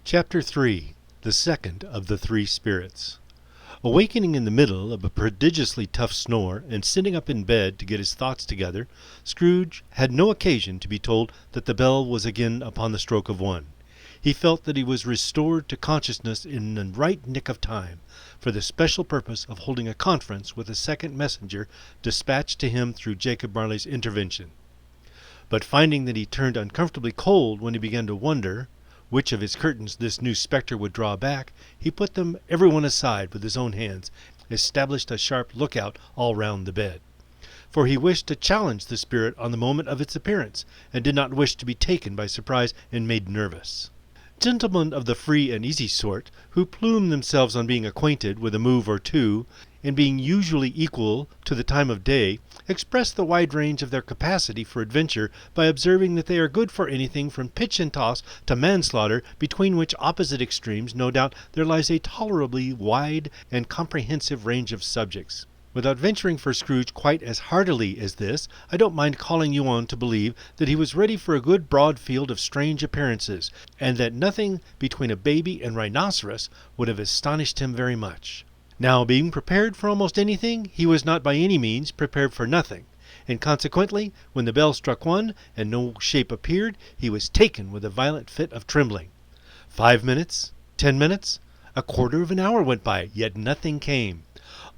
Chapter 3. The Second of the Three Spirits. Awakening in the middle of a prodigiously tough snore, and sitting up in bed to get his thoughts together, Scrooge had no occasion to be told that the bell was again upon the stroke of 1. He felt that he was restored to consciousness in the right nick of time, for the special purpose of holding a conference with a second messenger dispatched to him through Jacob Marley's intervention. But finding that he turned uncomfortably cold when he began to wonder which of his curtains this new spectre would draw back, he put them every one aside with his own hands, established a sharp lookout all round the bed. For he wished to challenge the spirit on the moment of its appearance, and did not wish to be taken by surprise and made nervous. Gentlemen of the free and easy sort, who plume themselves on being acquainted with a move or two, and being usually equal to the time of day, express the wide range of their capacity for adventure by observing that they are good for anything from pitch and toss to manslaughter, between which opposite extremes no doubt there lies a tolerably wide and comprehensive range of subjects. Without venturing for Scrooge quite as heartily as this, I don't mind calling you on to believe that he was ready for a good broad field of strange appearances, and that nothing between a baby and rhinoceros would have astonished him very much. Now, being prepared for almost anything, he was not by any means prepared for nothing, and consequently, when the bell struck 1 and no shape appeared, he was taken with a violent fit of trembling. 5 minutes, 10 minutes, a quarter of an hour went by, yet nothing came.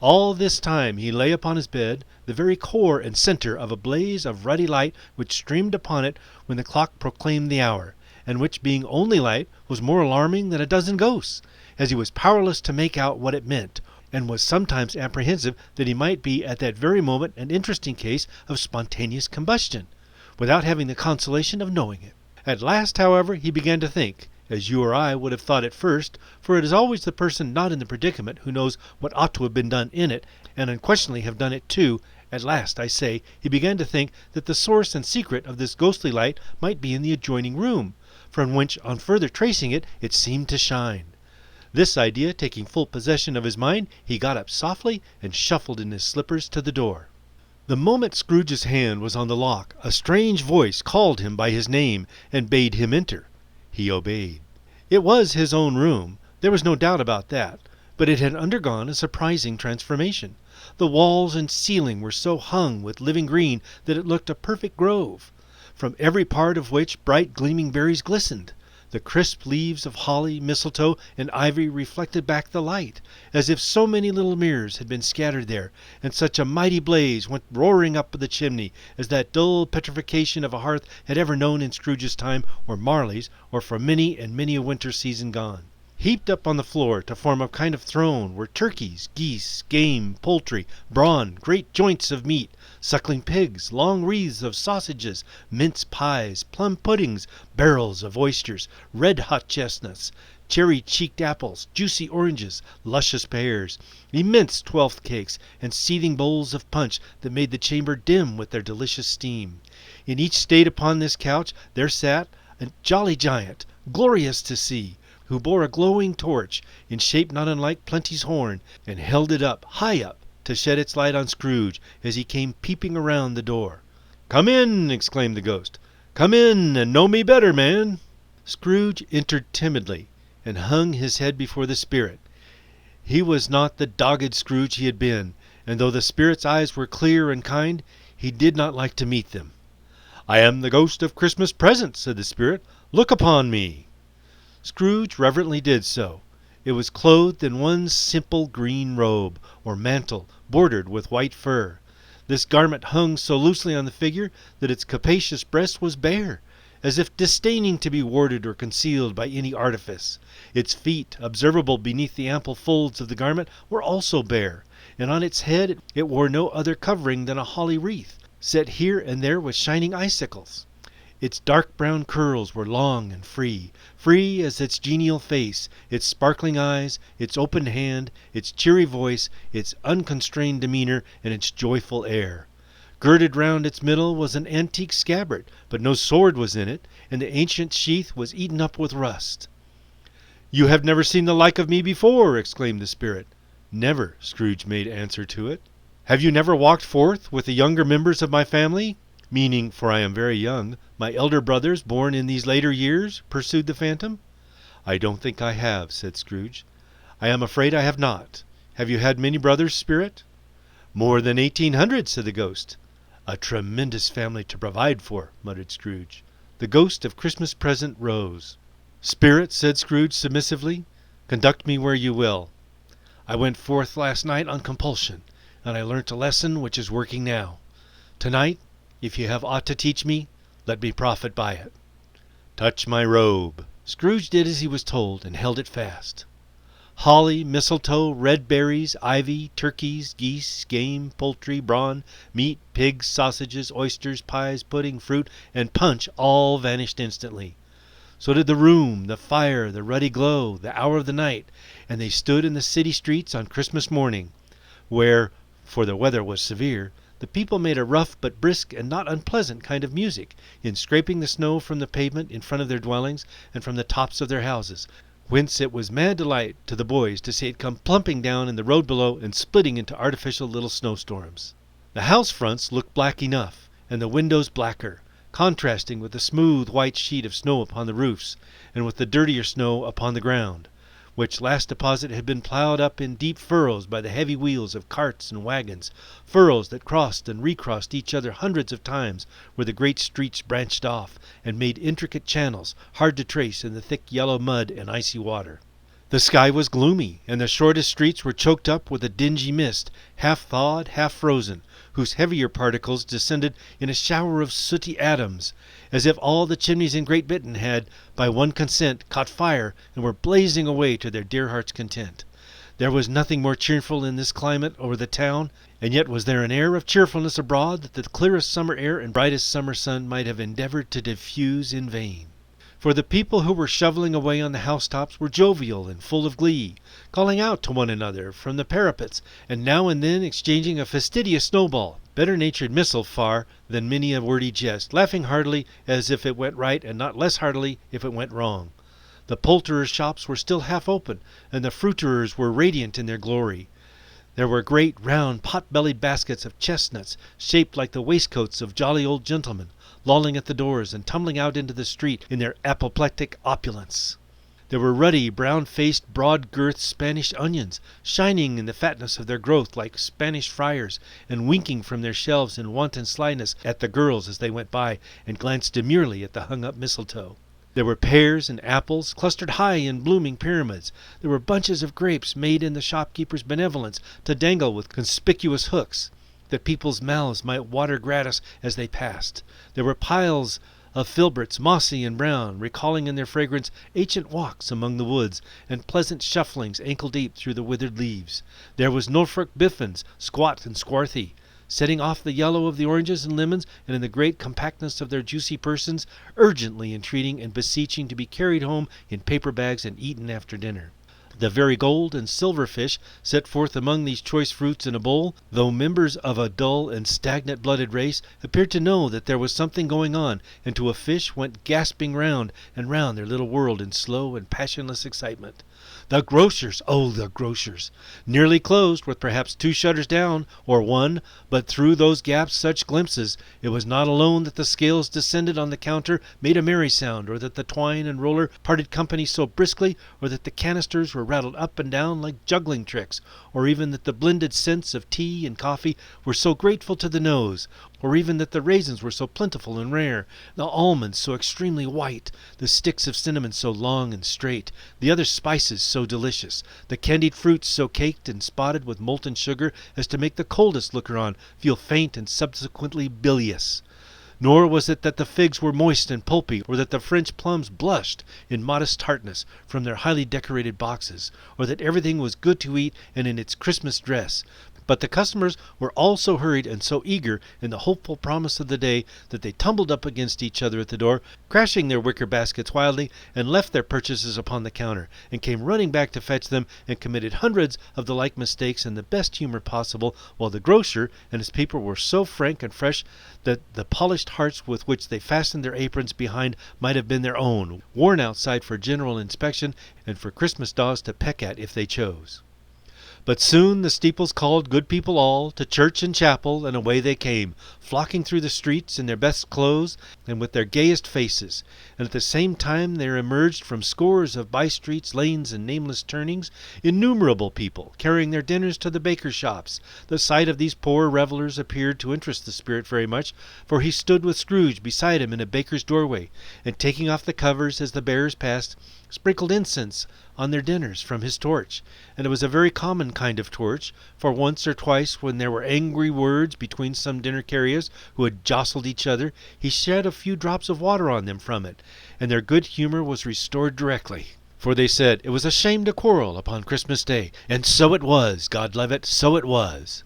All this time he lay upon his bed, the very core and center of a blaze of ruddy light which streamed upon it when the clock proclaimed the hour, and which, being only light, was more alarming than a dozen ghosts, as he was powerless to make out what it meant, and was sometimes apprehensive that he might be at that very moment an interesting case of spontaneous combustion, without having the consolation of knowing it. At last, however, he began to think, as you or I would have thought at first, for it is always the person not in the predicament who knows what ought to have been done in it, and unquestionably have done it too. At last, I say, he began to think that the source and secret of this ghostly light might be in the adjoining room, from which, on further tracing it, it seemed to shine. This idea taking full possession of his mind, he got up softly and shuffled in his slippers to the door. The moment Scrooge's hand was on the lock, a strange voice called him by his name and bade him enter. He obeyed. It was his own room, there was no doubt about that, but it had undergone a surprising transformation. The walls and ceiling were so hung with living green that it looked a perfect grove, from every part of which bright gleaming berries glistened. The crisp leaves of holly, mistletoe, and ivy reflected back the light, as if so many little mirrors had been scattered there, and such a mighty blaze went roaring up the chimney as that dull petrification of a hearth had ever known in Scrooge's time, or Marley's, or for many and many a winter season gone. Heaped up on the floor to form a kind of throne were turkeys, geese, game, poultry, brawn, great joints of meat, suckling pigs, long wreaths of sausages, mince pies, plum puddings, barrels of oysters, red-hot chestnuts, cherry-cheeked apples, juicy oranges, luscious pears, immense twelfth cakes, and seething bowls of punch that made the chamber dim with their delicious steam. In each state upon this couch there sat a jolly giant, glorious to see, who bore a glowing torch, in shape not unlike Plenty's horn, and held it up, high up, to shed its light on Scrooge as he came peeping around the door. "Come in!" exclaimed the ghost. "Come in, and know me better, man!" Scrooge entered timidly, and hung his head before the spirit. He was not the dogged Scrooge he had been, and though the spirit's eyes were clear and kind, he did not like to meet them. "I am the ghost of Christmas present," said the spirit. "Look upon me." Scrooge reverently did so. It was clothed in one simple green robe, or mantle, bordered with white fur. This garment hung so loosely on the figure that its capacious breast was bare, as if disdaining to be warded or concealed by any artifice. Its feet, observable beneath the ample folds of the garment, were also bare, and on its head it wore no other covering than a holly wreath, set here and there with shining icicles. Its dark brown curls were long and free as its genial face, its sparkling eyes, its open hand, its cheery voice, its unconstrained demeanor, and its joyful air. Girded round its middle was an antique scabbard, but no sword was in it, and the ancient sheath was eaten up with rust. "You have never seen the like of me before!" exclaimed the spirit. "Never," Scrooge made answer to it. "Have you never walked forth with the younger members of my family?" "Meaning, for I am very young, my elder brothers born in these later years?" pursued the phantom. "I don't think I have," said Scrooge. "I am afraid I have not. Have you had many brothers, Spirit?" "More than 1,800, said the ghost. "A tremendous family to provide for," muttered Scrooge. The ghost of Christmas Present rose. "Spirit," said Scrooge submissively, "conduct me where you will. I went forth last night on compulsion, and I learnt a lesson which is working now. Tonight, if you have aught to teach me, let me profit by it." "Touch my robe." Scrooge did as he was told, and held it fast. Holly, mistletoe, red berries, ivy, turkeys, geese, game, poultry, brawn, meat, pigs, sausages, oysters, pies, pudding, fruit, and punch all vanished instantly. So did the room, the fire, the ruddy glow, the hour of the night, and they stood in the city streets on Christmas morning, where, for the weather was severe, the people made a rough but brisk and not unpleasant kind of music in scraping the snow from the pavement in front of their dwellings and from the tops of their houses, whence it was mad delight to the boys to see it come plumping down in the road below and splitting into artificial little snowstorms. The house fronts looked black enough, and the windows blacker, contrasting with the smooth white sheet of snow upon the roofs, and with the dirtier snow upon the ground, which last deposit had been plowed up in deep furrows by the heavy wheels of carts and wagons, furrows that crossed and recrossed each other hundreds of times where the great streets branched off and made intricate channels hard to trace in the thick yellow mud and icy water. The sky was gloomy, and the shortest streets were choked up with a dingy mist, half thawed, half frozen, whose heavier particles descended in a shower of sooty atoms, as if all the chimneys in Great Britain had, by one consent, caught fire and were blazing away to their dear hearts' content. There was nothing more cheerful in this climate over the town, and yet was there an air of cheerfulness abroad that the clearest summer air and brightest summer sun might have endeavored to diffuse in vain. For the people who were shoveling away on the housetops were jovial and full of glee, calling out to one another from the parapets, and now and then exchanging a fastidious snowball, better-natured missile far than many a wordy jest, laughing heartily as if it went right, and not less heartily if it went wrong. The poulterers' shops were still half open, and the fruiterers were radiant in their glory. There were great, round, pot-bellied baskets of chestnuts, shaped like the waistcoats of jolly old gentlemen, lolling at the doors and tumbling out into the street in their apoplectic opulence. There were ruddy, brown-faced, broad-girthed Spanish onions, shining in the fatness of their growth like Spanish friars, and winking from their shelves in wanton slyness at the girls as they went by and glanced demurely at the hung-up mistletoe. There were pears and apples, clustered high in blooming pyramids. There were bunches of grapes made in the shopkeeper's benevolence to dangle with conspicuous hooks, that people's mouths might water gratis as they passed. There were piles of filberts, mossy and brown, recalling in their fragrance ancient walks among the woods, and pleasant shufflings ankle-deep through the withered leaves. There was Norfolk biffins, squat and swarthy, setting off the yellow of the oranges and lemons, and in the great compactness of their juicy persons, urgently entreating and beseeching to be carried home in paper bags and eaten after dinner. The very gold and silver fish set forth among these choice fruits in a bowl, though members of a dull and stagnant-blooded race, appeared to know that there was something going on, and to a fish went gasping round and round their little world in slow and passionless excitement. The grocers, oh, the grocers! Nearly closed, with perhaps 2 shutters down, or 1, but through those gaps such glimpses. It was not alone that the scales descended on the counter made a merry sound, or that the twine and roller parted company so briskly, or that the canisters were rattled up and down like juggling tricks, or even that the blended scents of tea and coffee were so grateful to the nose, or even that the raisins were so plentiful and rare, the almonds so extremely white, the sticks of cinnamon so long and straight, the other spices so delicious, the candied fruits so caked and spotted with molten sugar as to make the coldest looker-on feel faint and subsequently bilious. Nor was it that the figs were moist and pulpy, or that the French plums blushed in modest tartness from their highly decorated boxes, or that everything was good to eat and in its Christmas dress. But the customers were all so hurried and so eager in the hopeful promise of the day that they tumbled up against each other at the door, crashing their wicker baskets wildly, and left their purchases upon the counter, and came running back to fetch them, and committed hundreds of the like mistakes in the best humor possible, while the grocer and his people were so frank and fresh that the polished hearts with which they fastened their aprons behind might have been their own, worn outside for general inspection and for Christmas daws to peck at if they chose. But soon the steeples called good people all to church and chapel, and away they came, flocking through the streets in their best clothes and with their gayest faces. And at the same time there emerged from scores of by-streets, lanes, and nameless turnings innumerable people, carrying their dinners to the bakers' shops. The sight of these poor revelers appeared to interest the spirit very much, for he stood with Scrooge beside him in a baker's doorway, and taking off the covers as the bearers passed, sprinkled incense on their dinners from his torch. And it was a very common kind of torch, for once or twice when there were angry words between some dinner carriers who had jostled each other, he shed a few drops of water on them from it, and their good humor was restored directly. For they said it was a shame to quarrel upon Christmas Day, and so it was, God love it, so it was.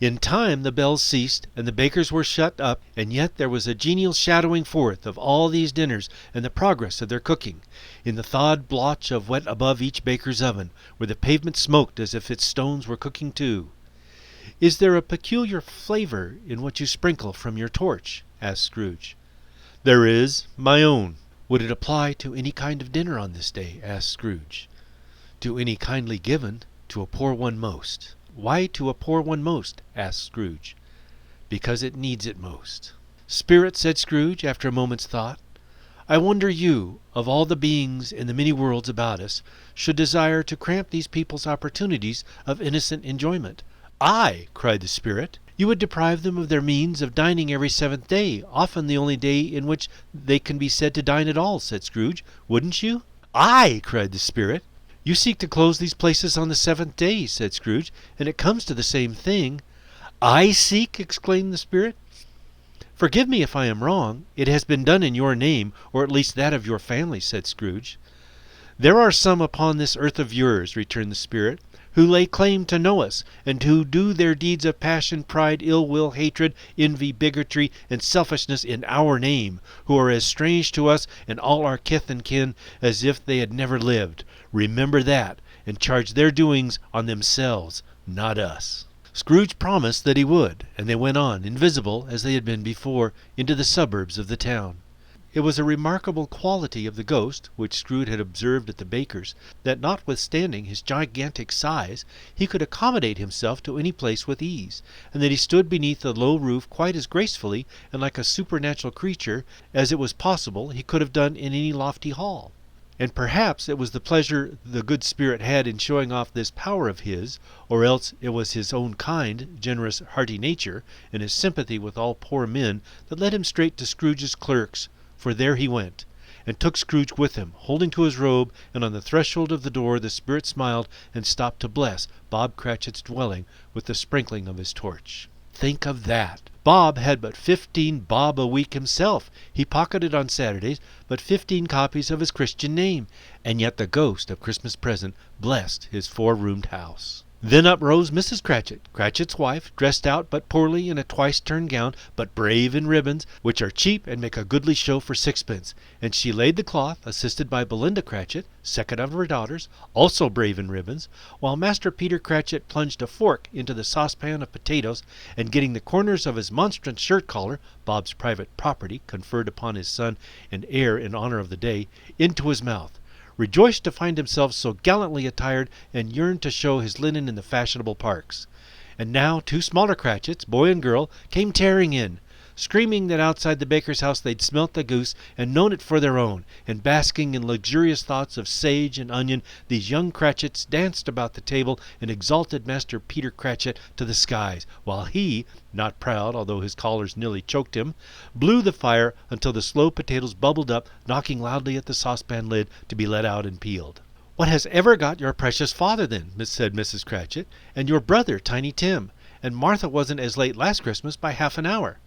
In time the bells ceased, and the bakers were shut up, and yet there was a genial shadowing forth of all these dinners and the progress of their cooking, in the thawed blotch of wet above each baker's oven, where the pavement smoked as if its stones were cooking too. "Is there a peculiar flavor in what you sprinkle from your torch?" asked Scrooge. "There is, my own." "Would it apply to any kind of dinner on this day?" asked Scrooge. "To any kindly given, to a poor one most." "Why to a poor one most?" asked Scrooge. "Because it needs it most." "Spirit," said Scrooge, after a moment's thought, "I wonder you, of all the beings in the many worlds about us, should desire to cramp these people's opportunities of innocent enjoyment." "I!" cried the spirit. "You would deprive them of their means of dining every seventh day, often the only day in which they can be said to dine at all," said Scrooge. "Wouldn't you?" "I!" cried the spirit. "You seek to close these places on the seventh day," said Scrooge, "and it comes to the same thing." "I seek!" exclaimed the spirit. "Forgive me if I am wrong. It has been done in your name, or at least that of your family," said Scrooge. "There are some upon this earth of yours," returned the spirit, "who lay claim to know us, and who do their deeds of passion, pride, ill will, hatred, envy, bigotry, and selfishness in our name, who are as strange to us and all our kith and kin as if they had never lived. Remember that, and charge their doings on themselves, not us." Scrooge promised that he would, and they went on, invisible as they had been before, into the suburbs of the town. It was a remarkable quality of the ghost, which Scrooge had observed at the baker's, that notwithstanding his gigantic size, he could accommodate himself to any place with ease, and that he stood beneath the low roof quite as gracefully and like a supernatural creature as it was possible he could have done in any lofty hall. And perhaps it was the pleasure the good spirit had in showing off this power of his, or else it was his own kind, generous, hearty nature, and his sympathy with all poor men, that led him straight to Scrooge's clerk's, for there he went, and took Scrooge with him, holding to his robe, and on the threshold of the door the spirit smiled and stopped to bless Bob Cratchit's dwelling with the sprinkling of his torch. Think of that! Bob had but 15 bob a week himself. He pocketed on Saturdays but 15 copies of his Christian name, and yet the ghost of Christmas present blessed his 4-roomed house. Then up rose Mrs. Cratchit, Cratchit's wife, dressed out but poorly in a twice-turned gown, but brave in ribbons, which are cheap and make a goodly show for 6pence, and she laid the cloth, assisted by Belinda Cratchit, second of her daughters, also brave in ribbons, while Master Peter Cratchit plunged a fork into the saucepan of potatoes, and getting the corners of his monstrous shirt-collar, Bob's private property, conferred upon his son and heir in honor of the day, into his mouth, rejoiced to find himself so gallantly attired, and yearned to show his linen in the fashionable parks. And now 2 smaller Cratchits, boy and girl, came tearing in, screaming that outside the baker's house they'd smelt the goose and known it for their own, and basking in luxurious thoughts of sage and onion, these young Cratchits danced about the table and exalted Master Peter Cratchit to the skies, while he, not proud, although his collars nearly choked him, blew the fire until the slow potatoes bubbled up, knocking loudly at the saucepan lid to be let out and peeled. "What has ever got your precious father, then?" said Mrs. Cratchit, "and your brother, Tiny Tim? And Martha wasn't as late last Christmas by half an hour."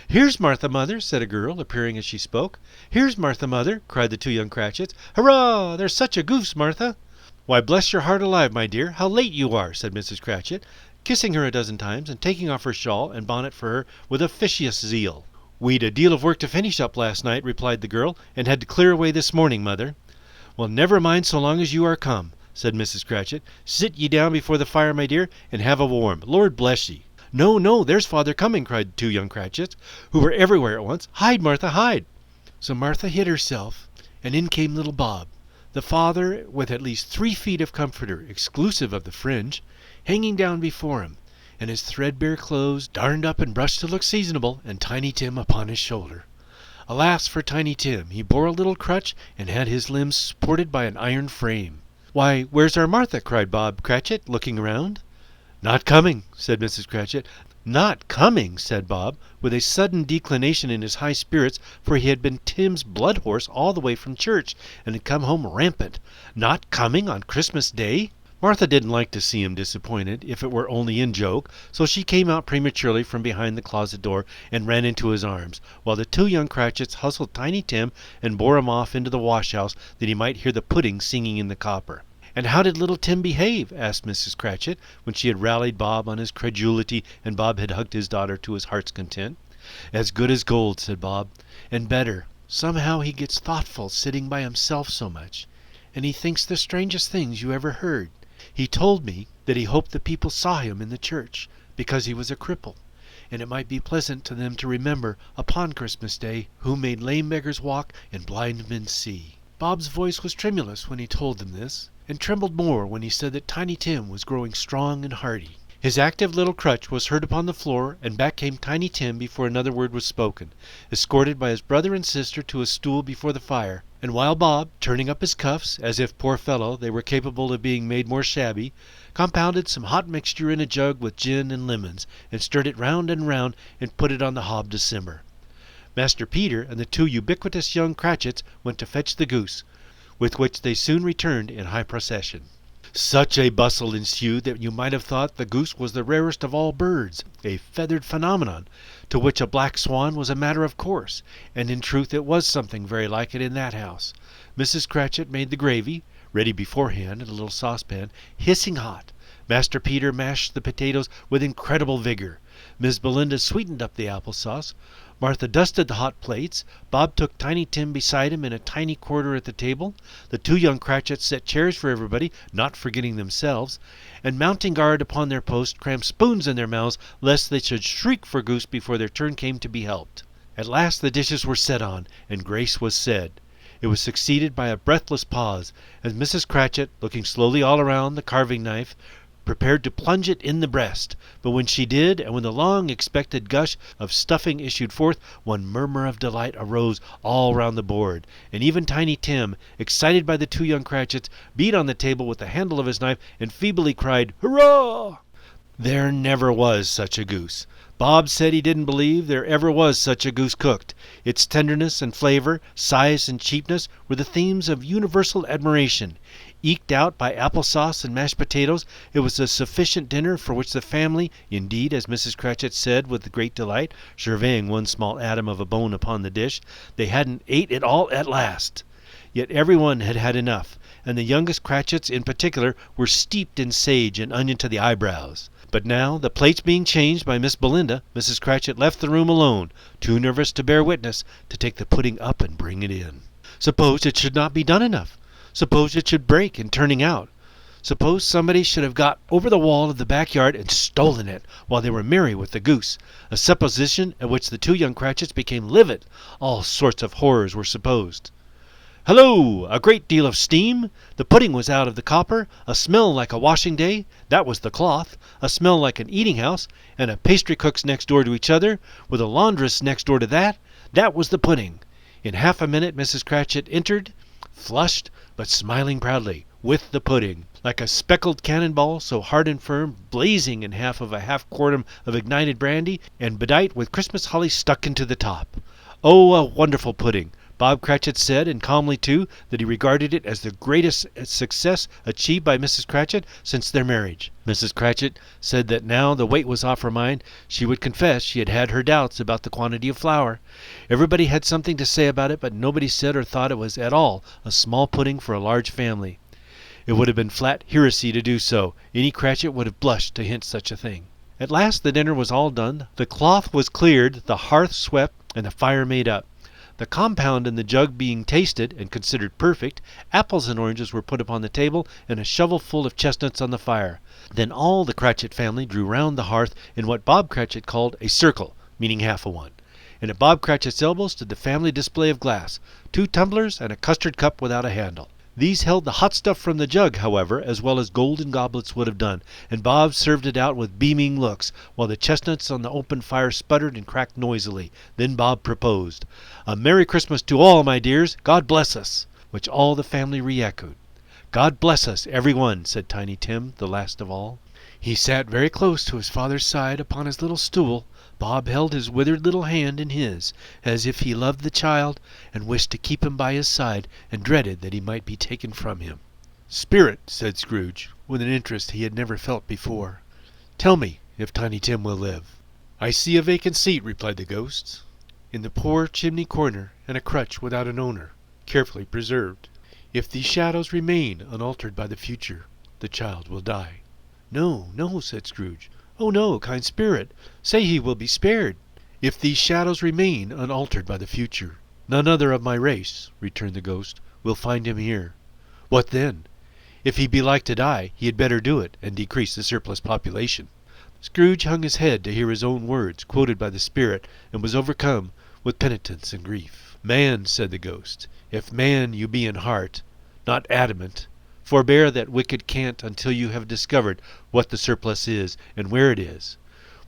"Here's Martha, mother," said a girl, appearing as she spoke. "Here's Martha, mother," cried the 2 young Cratchits. "Hurrah! There's such a goose, Martha!" "Why, bless your heart alive, my dear, how late you are!" said Mrs. Cratchit, kissing her a dozen times, and taking off her shawl and bonnet for her with officious zeal. "We'd a deal of work to finish up last night," replied the girl, "and had to clear away this morning, mother." "Well, never mind so long as you are come," said Mrs. Cratchit. "Sit ye down before the fire, my dear, and have a warm. Lord bless ye!" "No, no, there's father coming," cried the 2 young Cratchits, who were everywhere at once. "Hide, Martha, hide!" So Martha hid herself, and in came little Bob, the father with at least 3 feet of comforter, exclusive of the fringe, hanging down before him, and his threadbare clothes darned up and brushed to look seasonable, and Tiny Tim upon his shoulder. Alas for Tiny Tim! He bore a little crutch, and had his limbs supported by an iron frame. "Why, where's our Martha?" cried Bob Cratchit, looking around. "Not coming," said Mrs. Cratchit. "Not coming!" said Bob, with a sudden declination in his high spirits, for he had been Tim's blood horse all the way from church, and had come home rampant. "Not coming on Christmas Day?" Martha didn't like to see him disappointed, if it were only in joke, so she came out prematurely from behind the closet door and ran into his arms, while the 2 young Cratchits hustled Tiny Tim and bore him off into the wash-house that he might hear the pudding singing in the copper. "And how did little Tim behave?" asked Mrs. Cratchit, when she had rallied Bob on his credulity and Bob had hugged his daughter to his heart's content. "As good as gold," said Bob, "and better. Somehow he gets thoughtful sitting by himself so much, and he thinks the strangest things you ever heard. He told me that he hoped the people saw him in the church, because he was a cripple, and it might be pleasant to them to remember, upon Christmas Day, who made lame beggars walk and blind men see." Bob's voice was tremulous when he told them this, and trembled more when he said that Tiny Tim was growing strong and hearty. His active little crutch was heard upon the floor, and back came Tiny Tim before another word was spoken, escorted by his brother and sister to a stool before the fire, and while Bob, turning up his cuffs, as if, poor fellow, they were capable of being made more shabby, compounded some hot mixture in a jug with gin and lemons, and stirred it round and round, and put it on the hob to simmer. Master Peter and the 2 ubiquitous young Cratchits went to fetch the goose, with which they soon returned in high procession. Such a bustle ensued that you might have thought the goose was the rarest of all birds, a feathered phenomenon, to which a black swan was a matter of course, and in truth it was something very like it in that house. Mrs. Cratchit made the gravy, ready beforehand in a little saucepan, hissing hot. Master Peter mashed the potatoes with incredible vigor. Miss Belinda sweetened up the apple sauce. Martha dusted the hot plates. Bob took Tiny Tim beside him in a tiny corner at the table. The 2 young Cratchits set chairs for everybody, not forgetting themselves, and mounting guard upon their post, crammed spoons in their mouths, lest they should shriek for goose before their turn came to be helped. At last the dishes were set on, and grace was said. It was succeeded by a breathless pause, as Mrs. Cratchit, looking slowly all around the carving knife, prepared to plunge it in the breast. But when she did, and when the long-expected gush of stuffing issued forth, one murmur of delight arose all round the board, and even Tiny Tim, excited by the 2 young Cratchits, beat on the table with the handle of his knife, and feebly cried, "Hurrah!" There never was such a goose. Bob said he didn't believe there ever was such a goose cooked. Its tenderness and flavor, size and cheapness, were the themes of universal admiration. Eked out by apple sauce and mashed potatoes, it was a sufficient dinner for which the family, indeed, as Mrs. Cratchit said with great delight, surveying one small atom of a bone upon the dish, they hadn't ate it all at last. Yet every one had had enough, and the youngest Cratchits in particular were steeped in sage and onion to the eyebrows. But now, the plates being changed by Miss Belinda, Mrs. Cratchit left the room alone, too nervous to bear witness, to take the pudding up and bring it in. Suppose it should not be done enough? Suppose it should break in turning out? Suppose somebody should have got over the wall of the backyard and stolen it while they were merry with the goose, a supposition at which the 2 young Cratchits became livid. All sorts of horrors were supposed. Hello! A great deal of steam. The pudding was out of the copper. A smell like a washing day. That was the cloth. A smell like an eating house, and a pastry cook's next door to each other, with a laundress next door to that. That was the pudding. In half a minute Mrs. Cratchit entered, flushed, but smiling proudly, with the pudding, like a speckled cannonball, so hard and firm, blazing in half of a half-quartern of ignited brandy, and bedight with Christmas holly stuck into the top. Oh, a wonderful pudding! Bob Cratchit said, and calmly too, that he regarded it as the greatest success achieved by Mrs. Cratchit since their marriage. Mrs. Cratchit said that now the weight was off her mind, she would confess she had had her doubts about the quantity of flour. Everybody had something to say about it, but nobody said or thought it was at all a small pudding for a large family. It would have been flat heresy to do so. Any Cratchit would have blushed to hint such a thing. At last the dinner was all done. The cloth was cleared, the hearth swept, and the fire made up. The compound in the jug being tasted and considered perfect, apples and oranges were put upon the table, and a shovelful of chestnuts on the fire. Then all the Cratchit family drew round the hearth in what Bob Cratchit called a circle, meaning half a one. And at Bob Cratchit's elbow stood the family display of glass, 2 tumblers and a custard cup without a handle. These held the hot stuff from the jug, however, as well as golden goblets would have done, and Bob served it out with beaming looks, while the chestnuts on the open fire sputtered and cracked noisily. Then Bob proposed, "A Merry Christmas to all, my dears! God bless us!" which all the family re-echoed. "God bless us, every one," said Tiny Tim, the last of all. He sat very close to his father's side upon his little stool. Bob held his withered little hand in his, as if he loved the child and wished to keep him by his side and dreaded that he might be taken from him. "Spirit," said Scrooge, with an interest he had never felt before, "tell me if Tiny Tim will live." "I see a vacant seat," replied the ghost, "in the poor chimney corner, and a crutch without an owner, carefully preserved. If these shadows remain unaltered by the future, the child will die." "No, no," said Scrooge. "Oh no, kind spirit, say he will be spared." "If these shadows remain unaltered by the future, none other of my race," returned the ghost, "will find him here." "What then?" "If he be like to die, he had better do it, and decrease the surplus population." Scrooge hung his head to hear his own words quoted by the spirit, and was overcome with penitence and grief. "Man," said the ghost, "if man you be in heart, not adamant, forbear that wicked cant until you have discovered what the surplus is, and where it is.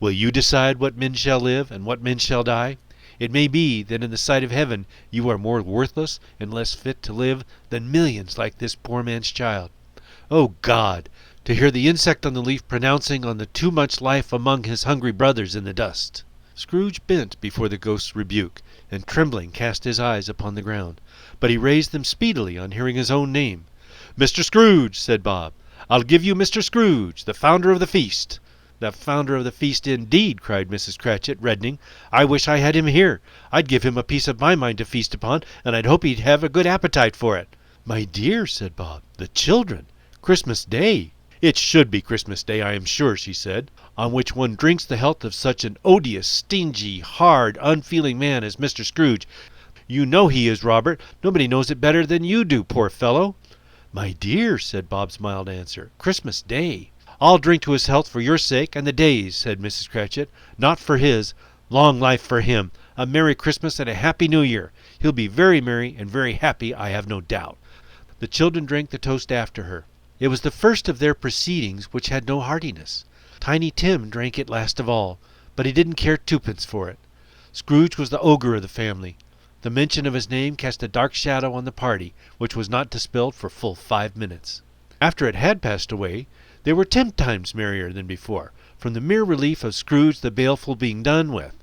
Will you decide what men shall live, and what men shall die? It may be that in the sight of heaven you are more worthless and less fit to live than millions like this poor man's child. O God! To hear the insect on the leaf pronouncing on the too much life among his hungry brothers in the dust." Scrooge bent before the ghost's rebuke, and trembling cast his eyes upon the ground. But he raised them speedily on hearing his own name. "Mr. Scrooge," said Bob. "I'll give you Mr. Scrooge, the founder of the feast." "The founder of the feast, indeed!" cried Mrs. Cratchit, reddening. "I wish I had him here. I'd give him a piece of my mind to feast upon, and I'd hope he'd have a good appetite for it." "My dear," said Bob, "the children! Christmas Day!" "It should be Christmas Day, I am sure," she said, "on which one drinks the health of such an odious, stingy, hard, unfeeling man as Mr. Scrooge. You know he is, Robert. Nobody knows it better than you do, poor fellow." "My dear," said Bob's mild answer, "Christmas Day." "I'll drink to his health for your sake and the Day's," said Mrs. Cratchit. "Not for his. Long life for him. A Merry Christmas and a Happy New Year. He'll be very merry and very happy, I have no doubt." The children drank the toast after her. It was the first of their proceedings which had no heartiness. Tiny Tim drank it last of all, but he didn't care twopence for it. Scrooge was the ogre of the family. The mention of his name cast a dark shadow on the party, which was not dispelled for full 5 minutes. After it had passed away, they were 10 times merrier than before, from the mere relief of Scrooge the baleful being done with.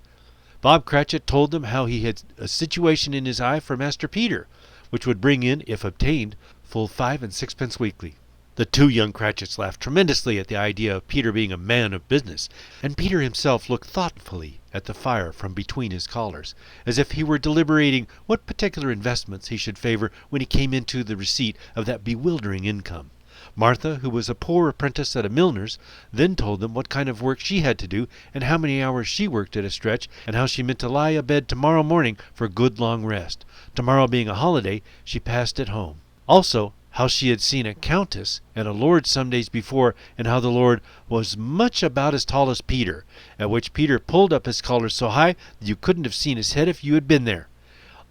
Bob Cratchit told them how he had a situation in his eye for Master Peter, which would bring in, if obtained, full 5 and 6 weekly. The 2 young Cratchits laughed tremendously at the idea of Peter being a man of business, and Peter himself looked thoughtfully at the fire from between his collars, as if he were deliberating what particular investments he should favor when he came into the receipt of that bewildering income. Martha, who was a poor apprentice at a milliner's, then told them what kind of work she had to do, and how many hours she worked at a stretch, and how she meant to lie abed tomorrow morning for a good long rest. Tomorrow being a holiday, she passed at home. Also, how she had seen a countess and a lord some days before, and how the lord was much about as tall as Peter, at which Peter pulled up his collar so high that you couldn't have seen his head if you had been there.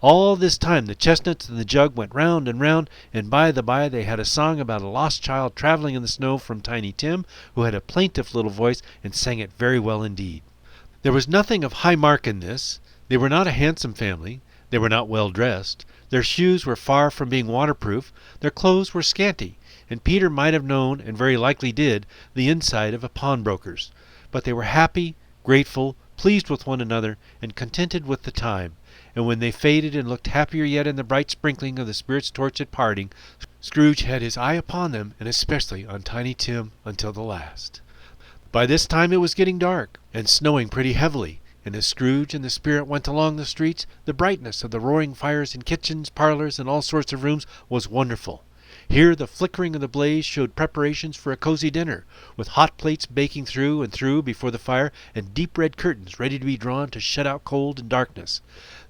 All this time the chestnuts and the jug went round and round, and by the by they had a song about a lost child traveling in the snow from Tiny Tim, who had a plaintive little voice and sang it very well indeed. There was nothing of high mark in this. They were not a handsome family. They were not well dressed. Their shoes were far from being waterproof. Their clothes were scanty, and Peter might have known, and very likely did, the inside of a pawnbroker's. But they were happy, grateful, pleased with one another, and contented with the time. And when they faded and looked happier yet in the bright sprinkling of the spirit's torch at parting, Scrooge had his eye upon them, and especially on Tiny Tim, until the last. By this time it was getting dark, and snowing pretty heavily, and as Scrooge and the spirit went along the streets, the brightness of the roaring fires in kitchens, parlors, and all sorts of rooms was wonderful. Here the flickering of the blaze showed preparations for a cozy dinner, with hot plates baking through and through before the fire, and deep red curtains ready to be drawn to shut out cold and darkness.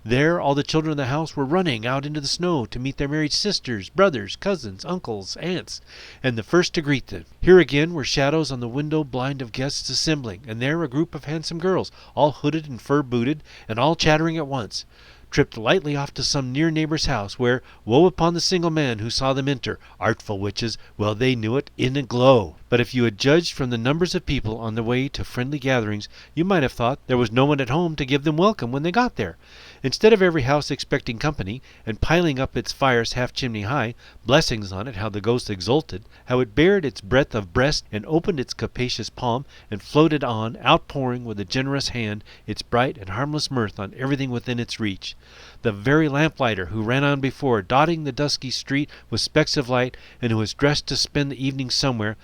There all the children of the house were running out into the snow to meet their married sisters, brothers, cousins, uncles, aunts, and the first to greet them. Here again were shadows on the window blind of guests assembling, and there a group of handsome girls, all hooded and fur-booted, and all chattering at once. tripped lightly off to some near neighbor's house, where, woe upon the single man who saw them enter. Artful witches, well they knew it, in a glow. But if you had judged from the numbers of people on the way to friendly gatherings, you might have thought there was no one at home to give them welcome when they got there. Instead of every house expecting company, and piling up its fires half-chimney high, blessings on it, how the ghost exulted, how it bared its breadth of breast, and opened its capacious palm, and floated on, outpouring with a generous hand its bright and harmless mirth on everything within its reach. The very lamplighter who ran on before, dotting the dusky street with specks of light, and who was dressed to spend the evening somewhere,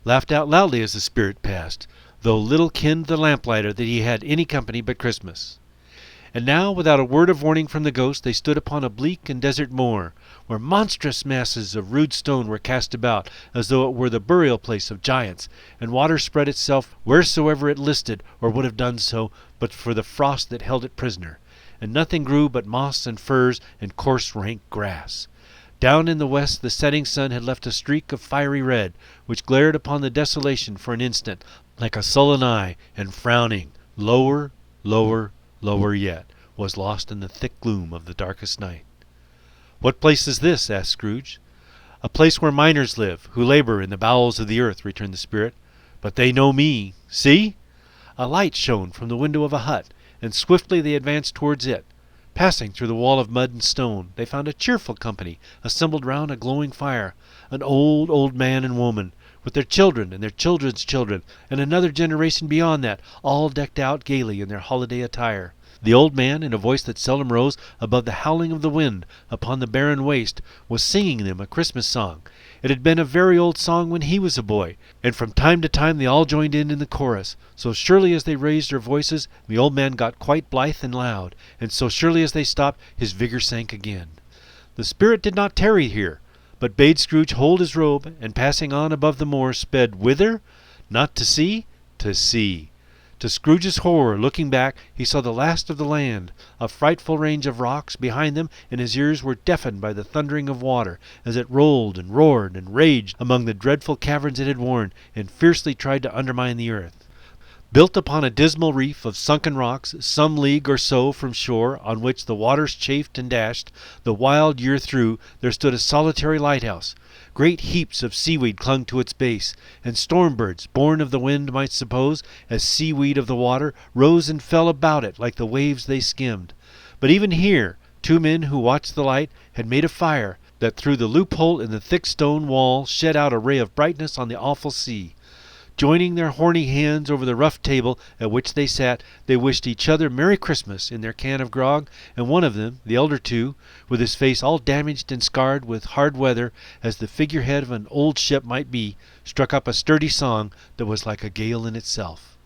laughed out loudly as the spirit passed, though little kenned the lamplighter that he had any company but Christmas. And now, without a word of warning from the ghost, they stood upon a bleak and desert moor, where monstrous masses of rude stone were cast about, as though it were the burial place of giants, and water spread itself wheresoever it listed, or would have done so, but for the frost that held it prisoner, and nothing grew but moss and furze and coarse rank grass. Down in the west the setting sun had left a streak of fiery red, which glared upon the desolation for an instant, like a sullen eye, and frowning, lower, lower, lower yet, was lost in the thick gloom of the darkest night. "What place is this?" asked Scrooge. "A place where miners live, who labor in the bowels of the earth," returned the spirit. "But they know me. See!" A light shone from the window of a hut, and swiftly they advanced towards it. Passing through the wall of mud and stone, they found a cheerful company assembled round a glowing fire, an old man and woman, with their children and their children's children, and another generation beyond that, all decked out gaily in their holiday attire. The old man, in a voice that seldom rose above the howling of the wind upon the barren waste, was singing them a Christmas song. It had been a very old song when he was a boy, and from time to time they all joined in the chorus. So surely as they raised their voices, the old man got quite blithe and loud, and so surely as they stopped, his vigor sank again. The spirit did not tarry here, but bade Scrooge hold his robe, and passing on above the moor, sped whither? Not to sea, to sea. To Scrooge's horror, looking back, he saw the last of the land, a frightful range of rocks behind them, and his ears were deafened by the thundering of water, as it rolled and roared and raged among the dreadful caverns it had worn, and fiercely tried to undermine the earth. Built upon a dismal reef of sunken rocks, some league or so from shore, on which the waters chafed and dashed, the wild year through, there stood a solitary lighthouse. Great heaps of seaweed clung to its base, and storm-birds, born of the wind might suppose, as seaweed of the water, rose and fell about it like the waves they skimmed. But even here, two men who watched the light had made a fire, that through the loophole in the thick stone wall shed out a ray of brightness on the awful sea. Joining their horny hands over the rough table at which they sat, they wished each other Merry Christmas in their can of grog, and one of them, the elder two, with his face all damaged and scarred with hard weather, as the figurehead of an old ship might be, struck up a sturdy song that was like a gale in itself.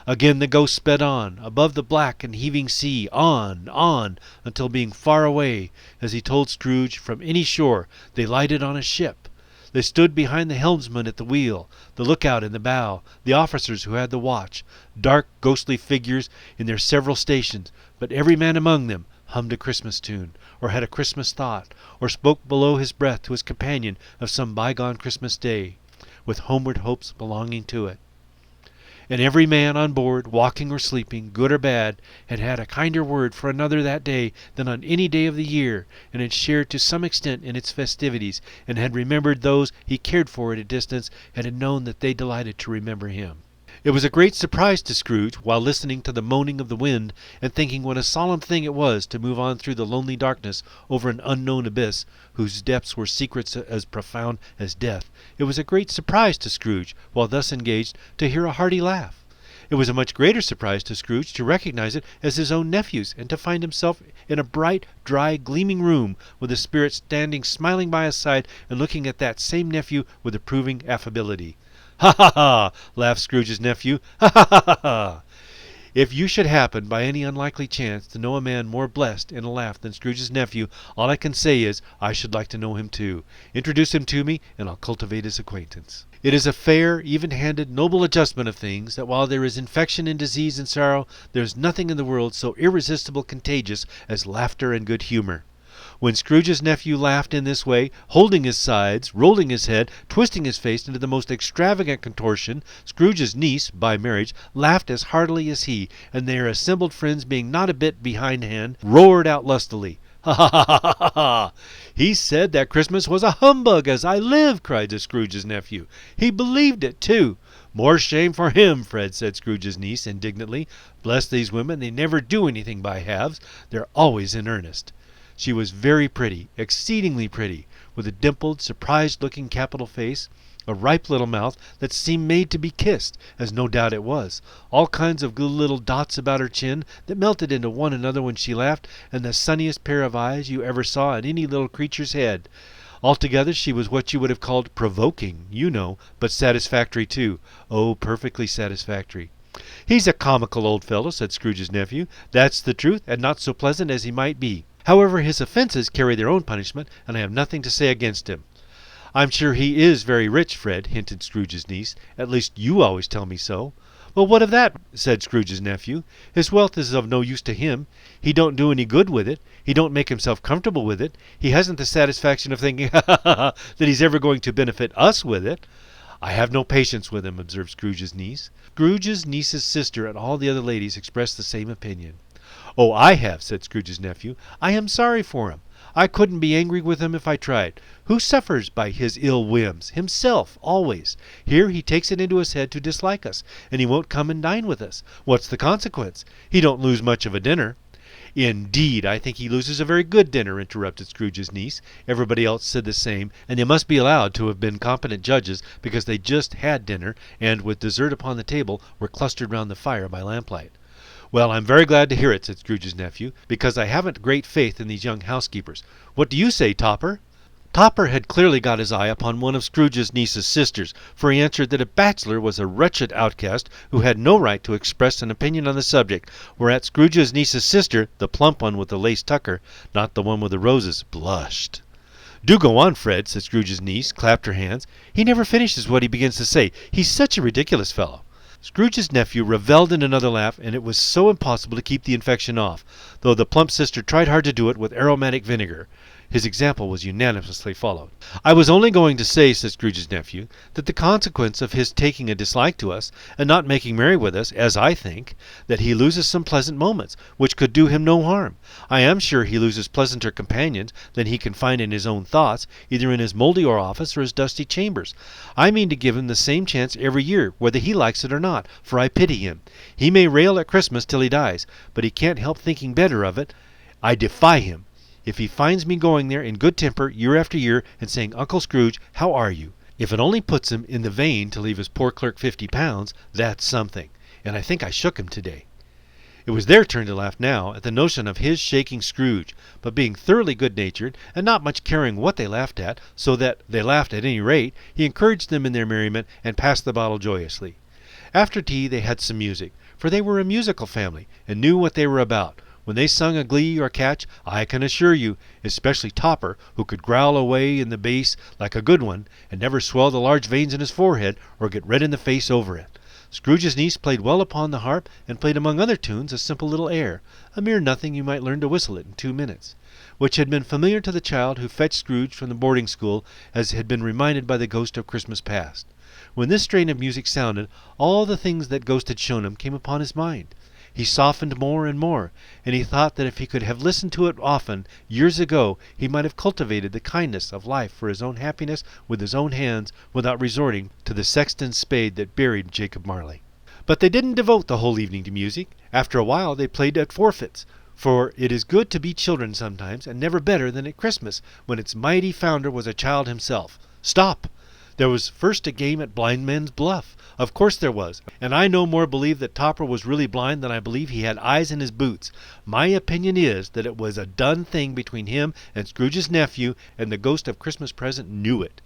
Again the ghost sped on, above the black and heaving sea, on, until being far away, as he told Scrooge, from any shore, they lighted on a ship. They stood behind the helmsman at the wheel, the lookout in the bow, the officers who had the watch, dark ghostly figures in their several stations, but every man among them hummed a Christmas tune, or had a Christmas thought, or spoke below his breath to his companion of some bygone Christmas day, with homeward hopes belonging to it. And every man on board, walking or sleeping, good or bad, had had a kinder word for another that day than on any day of the year, and had shared to some extent in its festivities, and had remembered those he cared for at a distance, and had known that they delighted to remember him. It was a great surprise to Scrooge, while listening to the moaning of the wind, and thinking what a solemn thing it was to move on through the lonely darkness over an unknown abyss, whose depths were secrets as profound as death. It was a great surprise to Scrooge, while thus engaged, to hear a hearty laugh. It was a much greater surprise to Scrooge to recognize it as his own nephew's, and to find himself in a bright, dry, gleaming room, with the spirit standing smiling by his side, and looking at that same nephew with approving affability. "Ha, ha, ha!" laughed Scrooge's nephew. "Ha, ha, ha, ha!" If you should happen, by any unlikely chance, to know a man more blessed in a laugh than Scrooge's nephew, all I can say is, I should like to know him too. Introduce him to me, and I'll cultivate his acquaintance. It is a fair, even-handed, noble adjustment of things, that while there is infection and disease and sorrow, there is nothing in the world so irresistible contagious as laughter and good humor. When Scrooge's nephew laughed in this way, holding his sides, rolling his head, twisting his face into the most extravagant contortion, Scrooge's niece, by marriage, laughed as heartily as he, and their assembled friends, being not a bit behindhand, roared out lustily. "Ha ha ha ha ha ha! He said that Christmas was a humbug, as I live!" cried Scrooge's nephew. "He believed it, too." "More shame for him, Fred," said Scrooge's niece indignantly. "Bless these women, they never do anything by halves. They're always in earnest." She was very pretty, exceedingly pretty, with a dimpled, surprised-looking capital face, a ripe little mouth that seemed made to be kissed, as no doubt it was, all kinds of good little dots about her chin that melted into one another when she laughed, and the sunniest pair of eyes you ever saw in any little creature's head. Altogether she was what you would have called provoking, you know, but satisfactory too. Oh, perfectly satisfactory. "He's a comical old fellow," said Scrooge's nephew. "That's the truth, and not so pleasant as he might be. However, his offences carry their own punishment, and I have nothing to say against him." "I'm sure he is very rich, Fred," hinted Scrooge's niece. "At least you always tell me so." "Well, what of that?" said Scrooge's nephew. "His wealth is of no use to him. He don't do any good with it. He don't make himself comfortable with it. He hasn't the satisfaction of thinking that he's ever going to benefit us with it." "I have no patience with him," observed Scrooge's niece. Scrooge's niece's sister and all the other ladies expressed the same opinion. "Oh, I have," said Scrooge's nephew. "I am sorry for him. I couldn't be angry with him if I tried. Who suffers by his ill whims? Himself, always. Here he takes it into his head to dislike us, and he won't come and dine with us. What's the consequence? He don't lose much of a dinner." "Indeed, I think he loses a very good dinner," interrupted Scrooge's niece. Everybody else said the same, and they must be allowed to have been competent judges, because they just had dinner, and, with dessert upon the table, were clustered round the fire by lamplight. "Well, I'm very glad to hear it," said Scrooge's nephew, "because I haven't great faith in these young housekeepers. What do you say, Topper?" Topper had clearly got his eye upon one of Scrooge's niece's sisters, for he answered that a bachelor was a wretched outcast who had no right to express an opinion on the subject, whereat Scrooge's niece's sister, the plump one with the lace tucker, not the one with the roses, blushed. "Do go on, Fred," said Scrooge's niece, clapped her hands. "He never finishes what he begins to say. He's such a ridiculous fellow." Scrooge's nephew revelled in another laugh, and it was so impossible to keep the infection off, though the plump sister tried hard to do it with aromatic vinegar. His example was unanimously followed. "I was only going to say," said Scrooge's nephew, "that the consequence of his taking a dislike to us, and not making merry with us, as I think, that he loses some pleasant moments, which could do him no harm. I am sure he loses pleasanter companions than he can find in his own thoughts, either in his mouldy office or his dusty chambers. I mean to give him the same chance every year, whether he likes it or not, for I pity him. He may rail at Christmas till he dies, but he can't help thinking better of it. I defy him. If he finds me going there in good temper year after year and saying, 'Uncle Scrooge, how are you?' if it only puts him in the vein to leave his poor clerk £50, that's something. And I think I shook him today." It was their turn to laugh now at the notion of his shaking Scrooge, but being thoroughly good-natured, and not much caring what they laughed at, so that they laughed at any rate, he encouraged them in their merriment and passed the bottle joyously. After tea they had some music, for they were a musical family, and knew what they were about. When they sung a glee or catch, I can assure you, especially Topper, who could growl away in the bass like a good one, and never swell the large veins in his forehead, or get red in the face over it. Scrooge's niece played well upon the harp, and played among other tunes a simple little air, a mere nothing you might learn to whistle it in 2 minutes, which had been familiar to the child who fetched Scrooge from the boarding school, as had been reminded by the ghost of Christmas past. When this strain of music sounded, all the things that ghost had shown him came upon his mind. He softened more and more, and he thought that if he could have listened to it often, years ago, he might have cultivated the kindness of life for his own happiness with his own hands, without resorting to the sexton's spade that buried Jacob Marley. But they didn't devote the whole evening to music. After a while they played at forfeits, for it is good to be children sometimes, and never better than at Christmas, when its mighty founder was a child himself. Stop! There was first a game at blind man's bluff. Of course there was, and I no more believe that Topper was really blind than I believe he had eyes in his boots. My opinion is that it was a done thing between him and Scrooge's nephew, and the ghost of Christmas present knew it.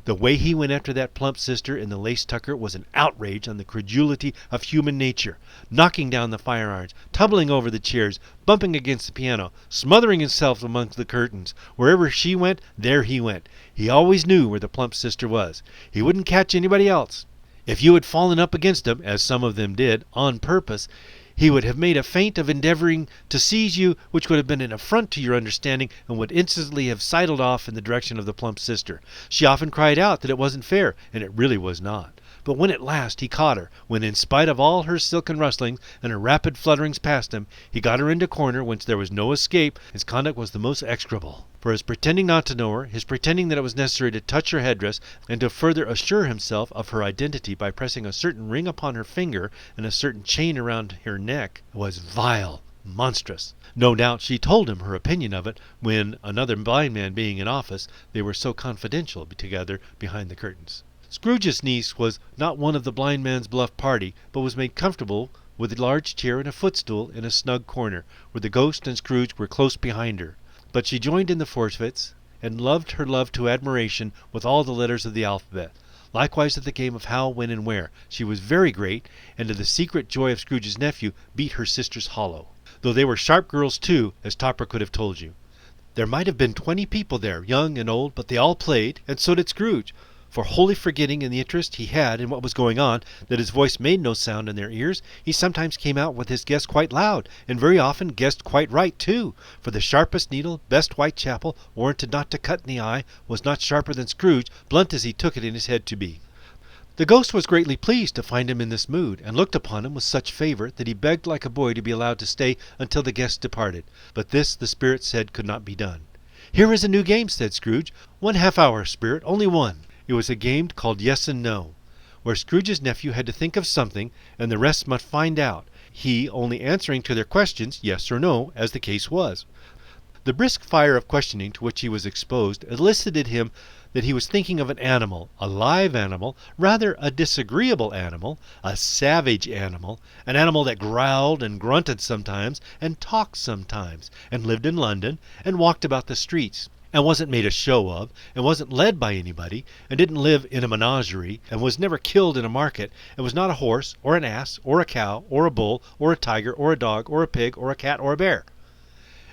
The way he went after that plump sister in the lace tucker was an outrage on the credulity of human nature, knocking down the fireirons, tumbling over the chairs, bumping against the piano, smothering himself amongst the curtains. Wherever she went, there he went. He always knew where the plump sister was. He wouldn't catch anybody else. If you had fallen up against him, as some of them did, on purpose, He would have made a feint of endeavoring to seize you, which would have been an affront to your understanding, and would instantly have sidled off in the direction of the plump sister. She often cried out that it wasn't fair, and it really was not. But when at last he caught her, when in spite of all her silken rustlings and her rapid flutterings past him, he got her into a corner whence there was no escape, his conduct was the most execrable. For his pretending not to know her, his pretending that it was necessary to touch her headdress, and to further assure himself of her identity by pressing a certain ring upon her finger and a certain chain around her neck, was vile, monstrous. No doubt she told him her opinion of it when, another blind man being in office, they were so confidential together behind the curtains. Scrooge's niece was not one of the blind man's bluff party, but was made comfortable with a large chair and a footstool in a snug corner, where the ghost and Scrooge were close behind her. But she joined in the forfeits, and loved her love to admiration with all the letters of the alphabet. Likewise at the game of how, when, and where, she was very great, and to the secret joy of Scrooge's nephew beat her sisters hollow. Though they were sharp girls too, as Topper could have told you. There might have been 20 people there, young and old, but they all played, and so did Scrooge. For wholly forgetting in the interest he had in what was going on, that his voice made no sound in their ears, he sometimes came out with his guess quite loud, and very often guessed quite right too, for the sharpest needle, best Whitechapel, warranted not to cut in the eye, was not sharper than Scrooge, blunt as he took it in his head to be. The ghost was greatly pleased to find him in this mood, and looked upon him with such favour that he begged like a boy to be allowed to stay until the guests departed, but this the spirit said could not be done. "Here is a new game," said Scrooge. "1 half-hour, spirit, only one." It was a game called Yes and No, where Scrooge's nephew had to think of something, and the rest must find out, he only answering to their questions yes or no, as the case was. The brisk fire of questioning to which he was exposed elicited him that he was thinking of an animal, a live animal, rather a disagreeable animal, a savage animal, an animal that growled and grunted sometimes, and talked sometimes, and lived in London, and walked about the streets, and wasn't made a show of, and wasn't led by anybody, and didn't live in a menagerie, and was never killed in a market, and was not a horse, or an ass, or a cow, or a bull, or a tiger, or a dog, or a pig, or a cat, or a bear.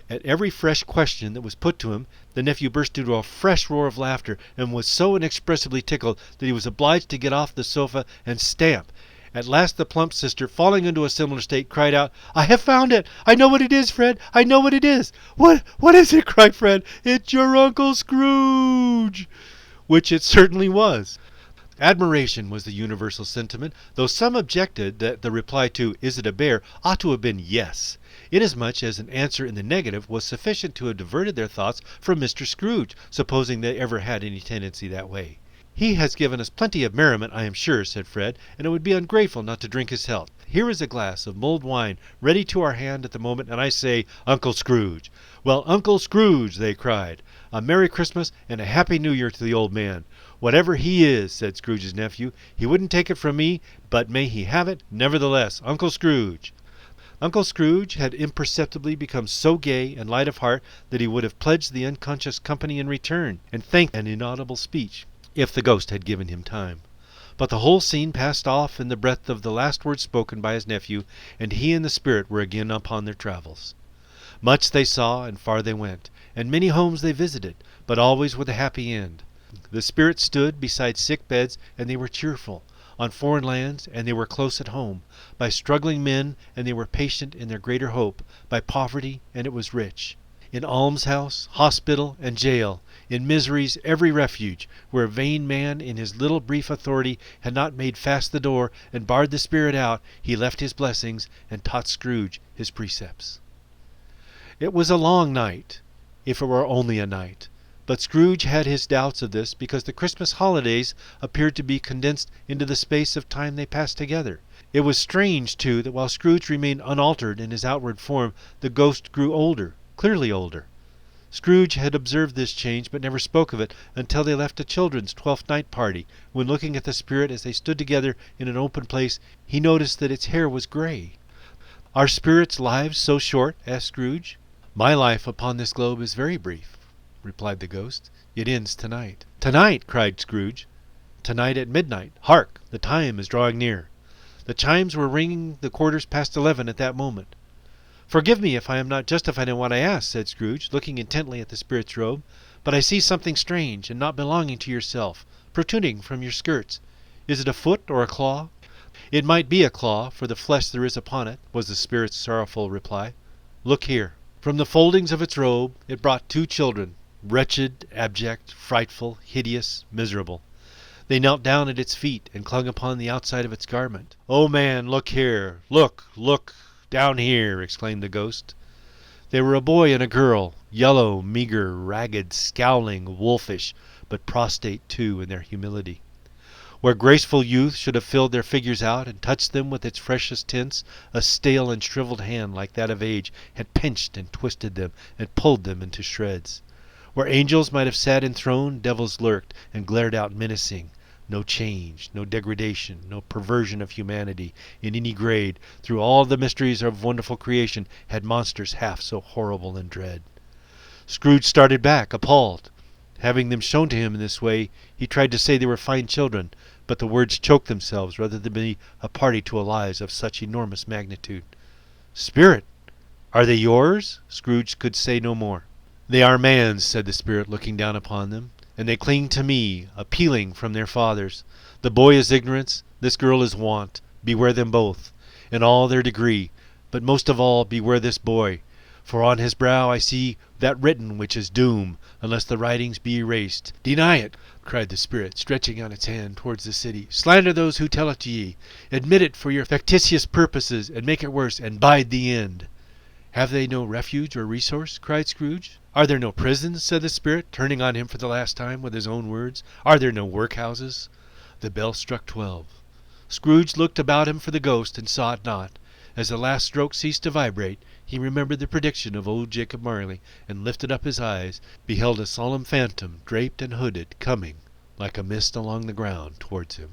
At every fresh question that was put to him, the nephew burst into a fresh roar of laughter, and was so inexpressibly tickled that he was obliged to get off the sofa and stamp. At last the plump sister, falling into a similar state, cried out, "I have found it! I know what it is, Fred! I know what it is!" What is it?" cried Fred. "It's your Uncle Scrooge!" Which it certainly was. Admiration was the universal sentiment, though some objected that the reply to "Is it a bear?" ought to have been "Yes," inasmuch as an answer in the negative was sufficient to have diverted their thoughts from Mr. Scrooge, supposing they ever had any tendency that way. "He has given us plenty of merriment, I am sure," said Fred, "and it would be ungrateful not to drink his health. Here is a glass of mulled wine ready to our hand at the moment, and I say, Uncle Scrooge." "Well, Uncle Scrooge," they cried, "a Merry Christmas and a Happy New Year to the old man." "Whatever he is," said Scrooge's nephew, "he wouldn't take it from me, but may he have it, nevertheless, Uncle Scrooge." Uncle Scrooge had imperceptibly become so gay and light of heart that he would have pledged the unconscious company in return, and thanked an inaudible speech, if the ghost had given him time. But the whole scene passed off in the breath of the last words spoken by his nephew, and he and the spirit were again upon their travels. Much they saw, and far they went, and many homes they visited, but always with a happy end. The spirit stood beside sick beds, and they were cheerful, on foreign lands, and they were close at home, by struggling men, and they were patient in their greater hope, by poverty, and it was rich. In almshouse, hospital, and jail, in misery's every refuge, where a vain man in his little brief authority had not made fast the door and barred the spirit out, he left his blessings and taught Scrooge his precepts. It was a long night, if it were only a night, but Scrooge had his doubts of this because the Christmas holidays appeared to be condensed into the space of time they passed together. It was strange, too, that while Scrooge remained unaltered in his outward form, the ghost grew older, clearly older. Scrooge had observed this change, but never spoke of it until they left a children's Twelfth Night party, when, looking at the spirit as they stood together in an open place, he noticed that its hair was gray. "Are spirits' lives so short?" asked Scrooge. "My life upon this globe is very brief," replied the ghost. "It ends tonight." "Tonight!" cried Scrooge. "Tonight at midnight. Hark! The time is drawing near." The chimes were ringing the quarters past 11 at that moment. "Forgive me if I am not justified in what I ask," said Scrooge, looking intently at the spirit's robe, "but I see something strange and not belonging to yourself, protruding from your skirts. Is it a foot or a claw?" "It might be a claw, for the flesh there is upon it," was the spirit's sorrowful reply. "Look here." From the foldings of its robe it brought 2 children, wretched, abject, frightful, hideous, miserable. They knelt down at its feet and clung upon the outside of its garment. "Oh, man, look here! Look! Down here!" exclaimed the ghost. They were a boy and a girl, yellow, meager, ragged, scowling, wolfish, but prostrate too in their humility. Where graceful youth should have filled their figures out and touched them with its freshest tints, a stale and shriveled hand like that of age had pinched and twisted them and pulled them into shreds. Where angels might have sat enthroned, devils lurked and glared out menacing. No change, no degradation, no perversion of humanity in any grade through all the mysteries of wonderful creation had monsters half so horrible and dread. Scrooge started back, appalled. Having them shown to him in this way, he tried to say they were fine children, but the words choked themselves rather than be a party to a lies of such enormous magnitude. "Spirit, are they yours?" Scrooge could say no more. "They are man's," said the spirit, looking down upon them, "and they cling to me, appealing from their fathers. The boy is ignorance, this girl is want. Beware them both, in all their degree, but most of all beware this boy. For on his brow I see that written which is doom, unless the writings be erased." "Deny it," cried the spirit, stretching out its hand towards the city. "Slander those who tell it to ye. Admit it for your factitious purposes, and make it worse, and bide the end." "Have they no refuge or resource?" cried Scrooge. "Are there no prisons?" said the spirit, turning on him for the last time with his own words. "Are there no workhouses?" The bell struck 12. Scrooge looked about him for the ghost, and saw it not. As the last stroke ceased to vibrate, he remembered the prediction of old Jacob Marley, and lifted up his eyes, beheld a solemn phantom, draped and hooded, coming, like a mist along the ground, towards him.